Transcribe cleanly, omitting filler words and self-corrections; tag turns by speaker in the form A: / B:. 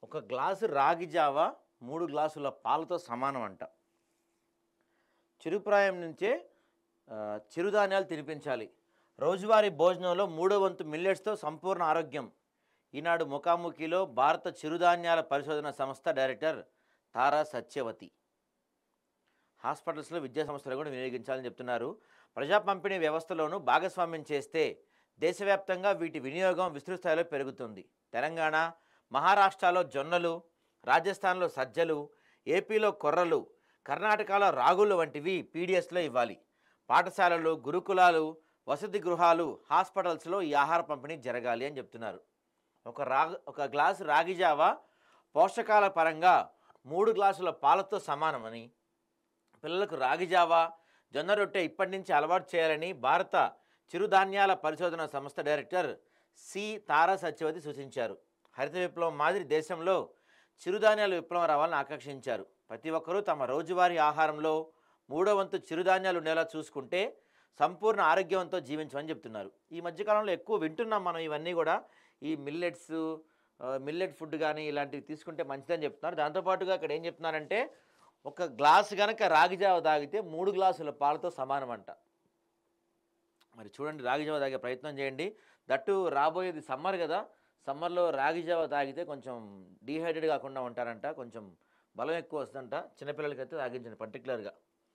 A: ఒక గ్లాసు రాగి జావ 3 గ్లాసుల పాలతో సమానం అంట. చిరుప్రాయం నుంచే చిరుధాన్యాలు తినిపించాలి. రోజువారీ భోజనంలో మూడో వంతు మిల్లెట్స్తో సంపూర్ణ ఆరోగ్యం. ఈనాడు ముఖాముఖిలో భారత చిరుధాన్యాల పరిశోధన సంస్థ డైరెక్టర్ తారా సత్యవతి. హాస్పిటల్స్లో విద్యా సంస్థలు కూడా వినియోగించాలని చెప్తున్నారు. ప్రజా పంపిణీ వ్యవస్థలోనూ భాగస్వామ్యం చేస్తే దేశవ్యాప్తంగా వీటి వినియోగం విస్తృత స్థాయిలో పెరుగుతుంది. తెలంగాణ, మహారాష్ట్రలో జొన్నలు, రాజస్థాన్లో సజ్జలు, ఏపీలో కొర్రలు, కర్ణాటకలో రాగులు వంటివి పీడిఎస్లో ఇవ్వాలి. పాఠశాలలు, గురుకులాలు, వసతి గృహాలు, హాస్పిటల్స్లో ఈ ఆహార పంపిణీ జరగాలి అని చెప్తున్నారు. ఒక గ్లాసు రాగి జావ పోషకాల పరంగా 3 గ్లాసుల పాలతో సమానమని, పిల్లలకు రాగి జావ, జొన్న రొట్టె ఇప్పటి నుంచి అలవాటు చేయాలని భారత చిరుధాన్యాల పరిశోధన సంస్థ డైరెక్టర్ తారా సత్యవతి సూచించారు. హరిత విప్లవం మాదిరి దేశంలో చిరుధాన్యాల విప్లవం రావాలని ఆకాంక్షించారు. ప్రతి ఒక్కరూ తమ రోజువారీ ఆహారంలో 3వ వంతు చిరుధాన్యాలు ఉండేలా చూసుకుంటే సంపూర్ణ ఆరోగ్యవంతో జీవించమని చెప్తున్నారు. ఈ మధ్యకాలంలో ఎక్కువ వింటున్నాం మనం ఇవన్నీ కూడా. ఈ మిల్లెట్ ఫుడ్ కానీ ఇలాంటివి తీసుకుంటే మంచిదని చెప్తున్నారు. దాంతోపాటుగా ఇక్కడ ఏం చెప్తున్నారంటే ఒక గ్లాసు కనుక రాగి జావ తాగితే 3 గ్లాసుల పాలతో సమానం అంట. మరి చూడండి, రాగి జావ తాగే ప్రయత్నం చేయండి. దట్టు రాబోయేది సమ్మర్ కదా, సమ్మర్లో రాగి జావ తాగితే కొంచెం డీహైడ్రేట్ కాకుండా ఉంటారంట, కొంచెం బలం ఎక్కువ వస్తుందంట. చిన్నపిల్లలకైతే తాగించండి పర్టికులర్గా.